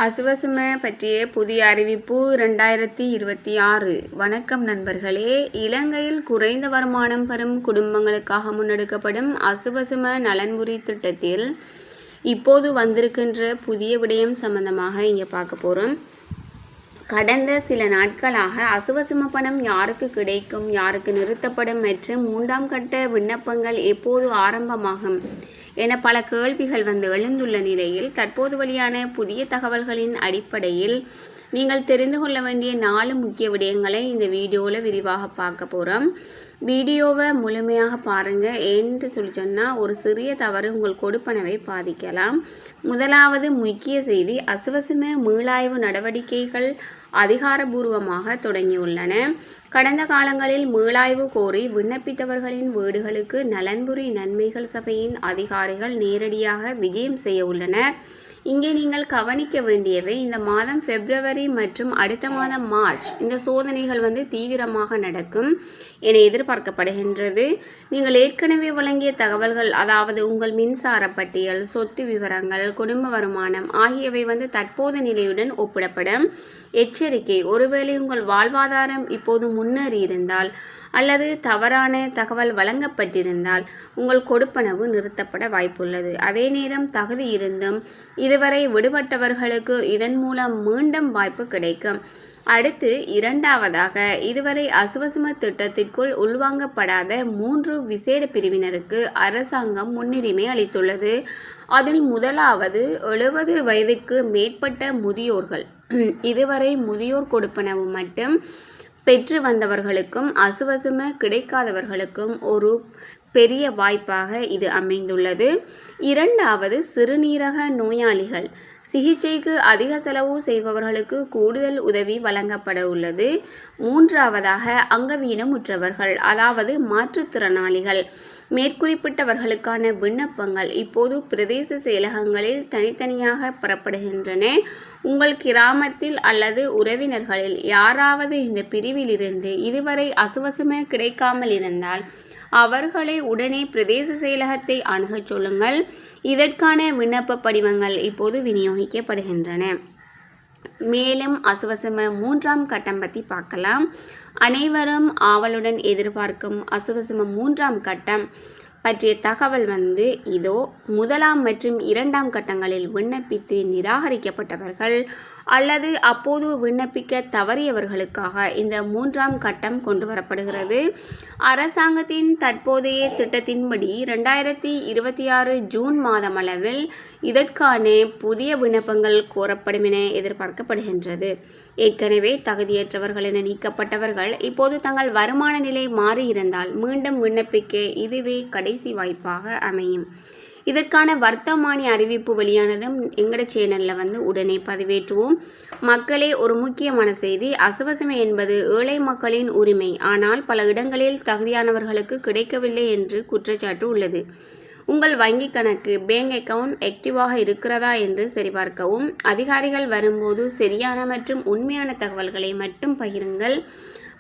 அசுவசும பற்றிய புதிய அறிவிப்பு 2026. வணக்கம் நண்பர்களே. இலங்கையில் குறைந்த வருமானம் பெறும் குடும்பங்களுக்காக முன்னெடுக்கப்படும் அசுவசும நலன்புரி திட்டத்தில் இப்போது வந்திருக்கின்ற புதிய விடயம் சம்பந்தமாக இங்கே பார்க்க போகிறோம். கடந்த சில நாட்களாக அசுவசும பணம் யாருக்கு கிடைக்கும், யாருக்கு நிறுத்தப்படும் மற்றும் 3ஆம் கட்ட விண்ணப்பங்கள் எப்போது ஆரம்பமாகும் என பல கேள்விகள் எழுந்துள்ள நிலையில் தற்போது வெளியான புதிய தகவல்களின் அடிப்படையில் நீங்கள் தெரிந்து கொள்ள வேண்டிய 4 முக்கிய விடயங்களை இந்த வீடியோவில் விரிவாக பார்க்க போகிறோம். வீடியோவை முழுமையாக பாருங்கள். என்று சொன்னால் ஒரு சிறிய தவறு உங்கள் கொடுப்பனவை பாதிக்கலாம். முதலாவது முக்கிய செய்தி, அசுவசும மீளாய்வு நடவடிக்கைகள் அதிகாரபூர்வமாக தொடங்கியுள்ளன. கடந்த காலங்களில் மீளாய்வு கோரி விண்ணப்பித்தவர்களின் வீடுகளுக்கு நலன்புரி நன்மைகள் சபையின் அதிகாரிகள் நேரடியாக விஜயம் செய்ய உள்ளனர். இங்கே நீங்கள் கவனிக்க வேண்டியவை, இந்த மாதம் பிப்ரவரி மற்றும் அடுத்த மாதம் மார்ச் இந்த சோதனைகள் தீவிரமாக நடக்கும் என எதிர்பார்க்கப்படுகின்றது. நீங்கள் ஏற்கனவே வழங்கிய தகவல்கள், அதாவது உங்கள் மின்சார பட்டியல், சொத்து விவரங்கள், குடும்ப வருமானம் ஆகியவை தற்போது நிலையுடன் ஒப்பிடப்படும். எச்சரிக்கை, ஒருவேளை உங்கள் வாழ்வாதாரம் இப்போது முன்னேறி இருந்தால் அல்லது தவறான தகவல் வழங்கப்பட்டிருந்தால் உங்கள் கொடுப்பனவு நிறுத்தப்பட வாய்ப்புள்ளது. அதே நேரம் தகுதி இருந்தும் இதுவரை விடுபட்டவர்களுக்கு இதன் மூலம் மீண்டும் வாய்ப்பு கிடைக்கும். அடுத்து, இரண்டாவதாக, இதுவரை அசுவசும திட்டத்திற்குள் உள்வாங்கப்படாத 3 விசேட பிரிவினருக்கு அரசாங்கம் முன்னுரிமை அளித்துள்ளது. அதில் முதலாவது 70 வயதுக்கு மேற்பட்ட முதியோர்கள். இதுவரை முதியோர் கொடுப்பனவு மட்டும் பெற்று வந்தவர்களுக்கும் அசுவசும கிடைக்காதவர்களுக்கும் ஒரு பெரிய வாய்ப்பாக இது அமைந்துள்ளது. இரண்டாவது, சிறுநீரக நோயாளிகள். சிகிச்சைக்கு அதிக செலவு செய்பவர்களுக்கு கூடுதல் உதவி வழங்கப்பட உள்ளது. மூன்றாவதாக, அங்கவீனமுற்றவர்கள், அதாவது மாற்றுத்திறனாளிகள். மேற்குறிப்பிட்டவர்களுக்கான விண்ணப்பங்கள் இப்போது பிரதேச செயலகங்களில் தனித்தனியாக பெறப்படுகின்றன. உங்கள் கிராமத்தில் அல்லது உறவினர்களில் யாராவது இந்த பிரிவிலிருந்து இதுவரை அசுவசும கிடைக்காமல் இருந்தால் அவர்களை உடனே பிரதேச செயலகத்தை அணுகச் சொல்லுங்கள். இதற்கான விண்ணப்ப படிவங்கள் இப்போது விநியோகிக்கப்படுகின்றன. மேலும் அசுவசும 3ஆம் கட்டம் பற்றி பார்க்கலாம். அனைவரும் ஆவலுடன் எதிர்பார்க்கும் அசுவசும 3ஆம் கட்டம் பற்றிய தகவல் இதோ. 1ஆம் மற்றும் 2ஆம் கட்டங்களில் விண்ணப்பித்து நிராகரிக்கப்பட்டவர்கள் அல்லது அப்போது விண்ணப்பிக்க தவறியவர்களுக்காக இந்த 3ஆம் கட்டம் கொண்டு வரப்படுகிறது. அரசாங்கத்தின் தற்போதைய திட்டத்தின்படி 2026 ஜூன் மாதம் அளவில் இதற்கான புதிய விண்ணப்பங்கள் கோரப்படும் என எதிர்பார்க்கப்படுகின்றது. ஏற்கனவே தகுதியற்றவர்கள் என நீக்கப்பட்டவர்கள் இப்போது தங்கள் வருமான நிலை மாறியிருந்தால் மீண்டும் விண்ணப்பிக்க இதுவே கடைசி வாய்ப்பாக அமையும். இதற்கான வர்த்தமானி அறிவிப்பு வெளியானதும் எங்களோட சேனலில் உடனே பதிவேற்றுவோம். மக்களே, ஒரு முக்கியமான செய்தி, அசுவசும என்பது ஏழை மக்களின் உரிமை. ஆனால் பல இடங்களில் தகுதியானவர்களுக்கு கிடைக்கவில்லை என்று குற்றச்சாட்டு உள்ளது. உங்கள் வங்கி கணக்கு, பேங்க் அக்கவுண்ட் ஆக்டிவாக இருக்கிறதா என்று சரிபார்க்கவும். அதிகாரிகள் வரும்போது சரியான மற்றும் உண்மையான தகவல்களை மட்டும் பகிருங்கள்.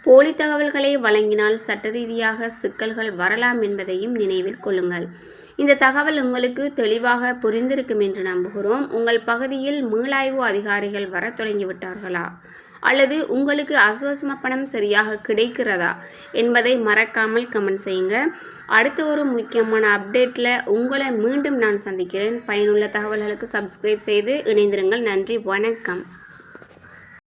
போலி தகவல்களை வழங்கினால் சட்ட ரீதியாக சிக்கல்கள் வரலாம் என்பதையும் நினைவில் கொள்ளுங்கள். இந்த தகவல் உங்களுக்கு தெளிவாக புரிந்திருக்கும் என்று நம்புகிறோம். உங்கள் பகுதியில் மீளாய்வு அதிகாரிகள் வர தொடங்கிவிட்டார்களா அல்லது உங்களுக்கு அசுவசும பணம் சரியாக கிடைக்கிறதா என்பதை மறக்காமல் கமெண்ட் செய்யுங்க. அடுத்த ஒரு முக்கியமான அப்டேட்டில் உங்களை மீண்டும் நான் சந்திக்கிறேன். பயனுள்ள தகவல்களுக்கு சப்ஸ்கிரைப் செய்து இணைந்திருங்கள். நன்றி, வணக்கம்.